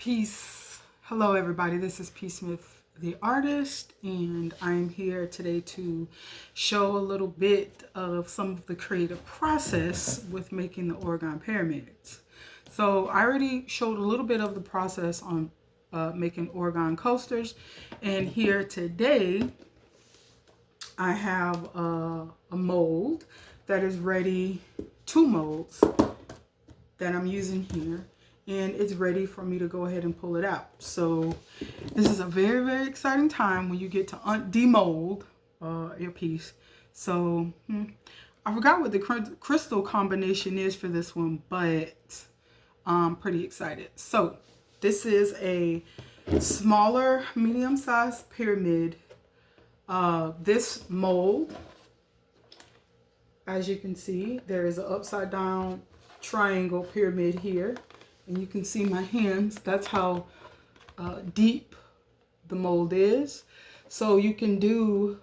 Peace. Hello everybody, this is P. Smith the artist, and I'm here today to show a little bit of some of the creative process with making the Orgone pyramids. So I already showed a little bit of the process on making Orgone coasters, and here today I have a mold that is ready, two molds that I'm using here, and it's ready for me to go ahead and pull it out. So this is a very, very exciting time when you get to demold your piece. So I forgot what the crystal combination is for this one, but I'm pretty excited. So this is a smaller, medium-sized pyramid. This mold, as you can see, there is an upside down triangle pyramid here, and you can see my hands. That's how deep the mold is. So you can do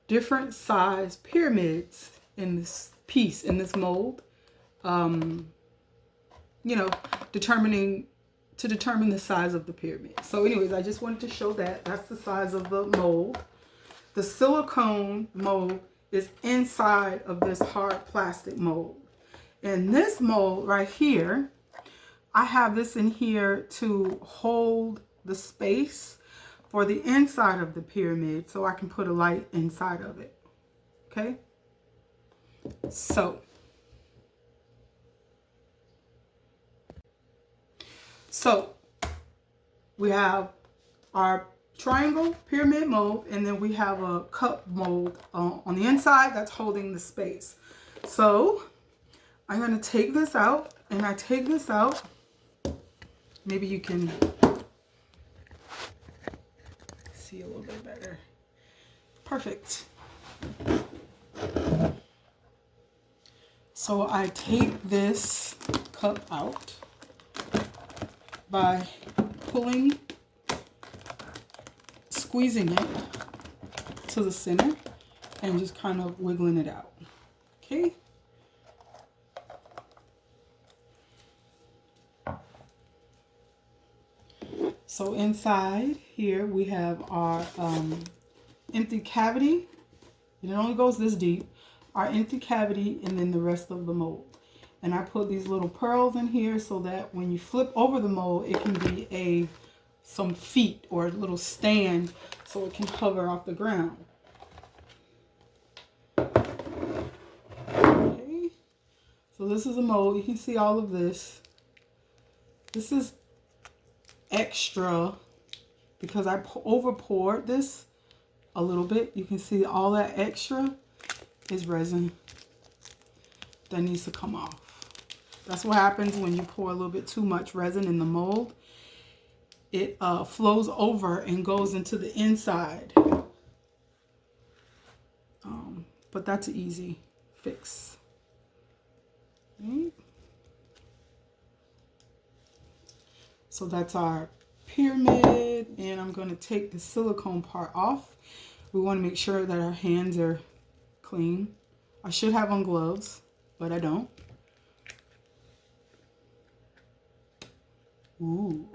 different size pyramids in this piece, in this mold, you know, to determine the size of the pyramid. So anyways, I just wanted to show that. That's the size of the mold. The silicone mold is inside of this hard plastic mold. And this mold right here, I have this in here to hold the space for the inside of the pyramid so I can put a light inside of it. Okay? So we have our triangle pyramid mold, and then we have a cup mold on the inside that's holding the space. So I'm going to take this out, and I take this out. Maybe you can see a little bit better. Perfect. So I take this cup out by squeezing it to the center and just kind of wiggling it out. Okay. So inside here we have our empty cavity, and it only goes this deep, our empty cavity, and then the rest of the mold. And I put these little pearls in here so that when you flip over the mold, it can be some feet or a little stand so it can hover off the ground. Okay. So this is a mold. You can see all of this. This is extra because I over poured this a little bit. You can see all that extra is resin that needs to come off. That's what happens when you pour a little bit too much resin in the mold. It flows over and goes into the inside. But that's an easy fix. Okay. So that's our pyramid, and I'm going to take the silicone part off. We want to make sure that our hands are clean. I should have on gloves, but I don't. Ooh.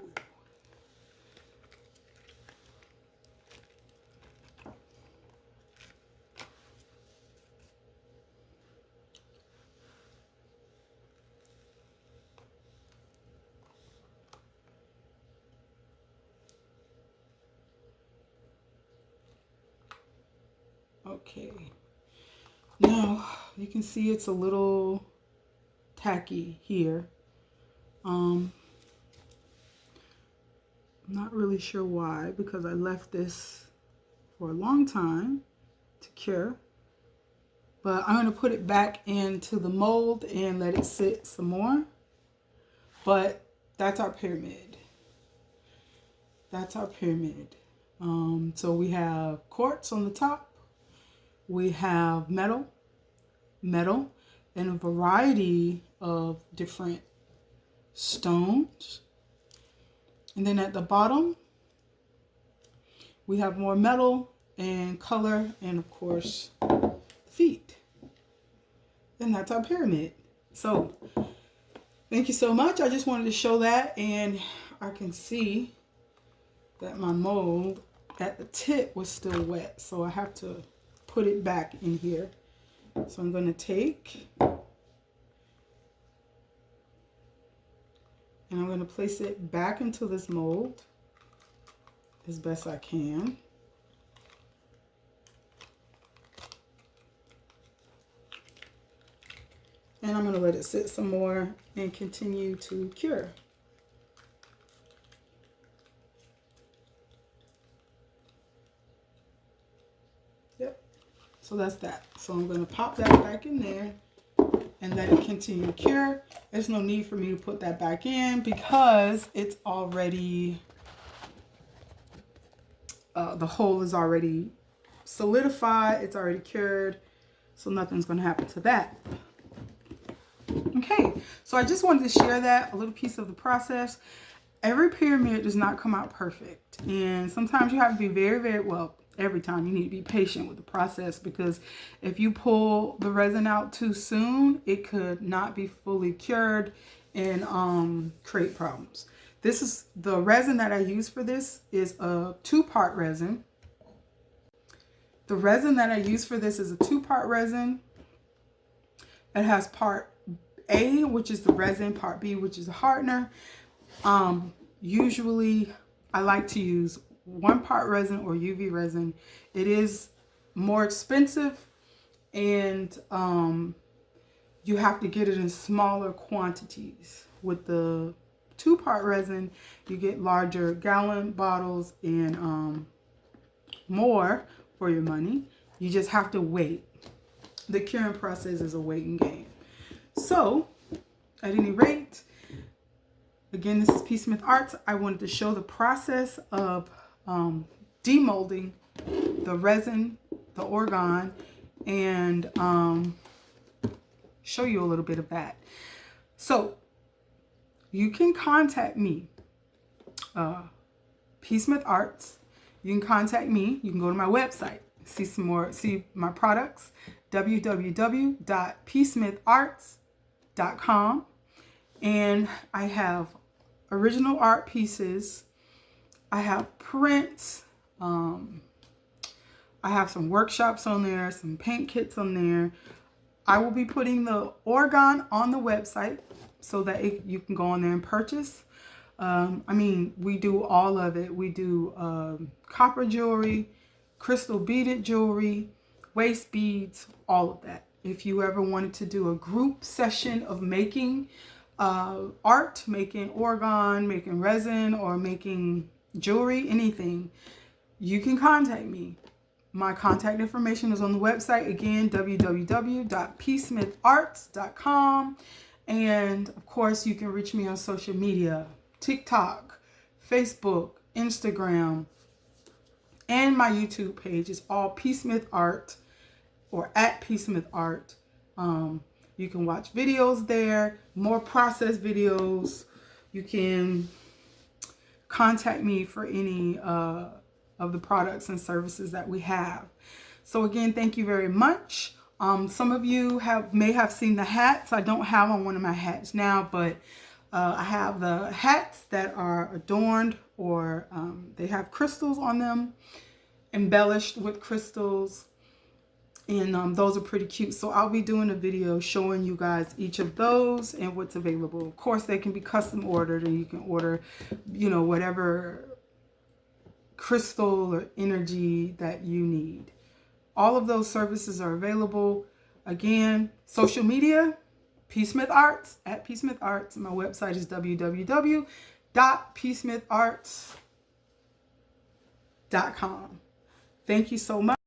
Okay. Now you can see it's a little tacky here. I'm not really sure why, because I left this for a long time to cure. But I'm going to put it back into the mold and let it sit some more. But that's our pyramid. That's our pyramid. So we have quartz on the top. We have metal, and a variety of different stones. And then at the bottom, we have more metal and color, and of course, feet. And that's our pyramid. So Thank you so much. I just wanted to show that, and I can see that my mold at the tip was still wet, so I have to put it back in here. So I'm going to take and I'm going to place it back into this mold as best I can. And I'm going to let it sit some more and continue to cure. Yep. So that's that. So I'm going to pop that back in there and let it continue to cure. There's no need for me to put that back in because it's already, the hole is already solidified. It's already cured. So nothing's going to happen to that. Okay, so I just wanted to share that, a little piece of the process. Every pyramid does not come out perfect. And sometimes you have to be very, well, every time you need to be patient with the process, because if you pull the resin out too soon, it could not be fully cured and create problems. This is the resin that I use for this is a 2-part resin. The resin that I use for this is a 2-part resin. It has part A, which is the resin, part B, which is a hardener. Usually I like to use 1-part resin or UV resin. It is more expensive and you have to get it in smaller quantities. With the 2-part resin, you get larger gallon bottles and more for your money. You just have to wait. The curing process is a waiting game. So, at any rate, again, this is P.SmithArts. I wanted to show the process of demolding the resin, the Orgone, and show you a little bit of that. So, you can contact me, P.SmithArts. You can contact me. You can go to my website, see my products, www.PSmithArts.com. And I have original art pieces. I have prints. I have some workshops on there, some paint kits on there. I will be putting the Orgone on the website so that you can go on there and purchase. I mean, we do all of it. We do copper jewelry, crystal beaded jewelry, waist beads, all of that. If you ever wanted to do a group session of making art, making Orgone, making resin, or making jewelry, anything, you can contact me. My contact information is on the website. Again, www.PSmithArts.com. And of course, you can reach me on social media, TikTok, Facebook, Instagram, and my YouTube page is all P.SmithArt or at P.SmithArt. You can watch videos there, more process videos. You can contact me for any of the products and services that we have. So again, thank you very much. Some of you may have seen the hats. I don't have on one of my hats now, but I have the hats that are adorned or they have crystals on them, embellished with crystals. And those are pretty cute. So I'll be doing a video showing you guys each of those and what's available. Of course, they can be custom ordered and you can order, you know, whatever crystal or energy that you need. All of those services are available. Again, social media, P.SmithArts, at P.SmithArts. My website is www.PSmithArts.com. Thank you so much.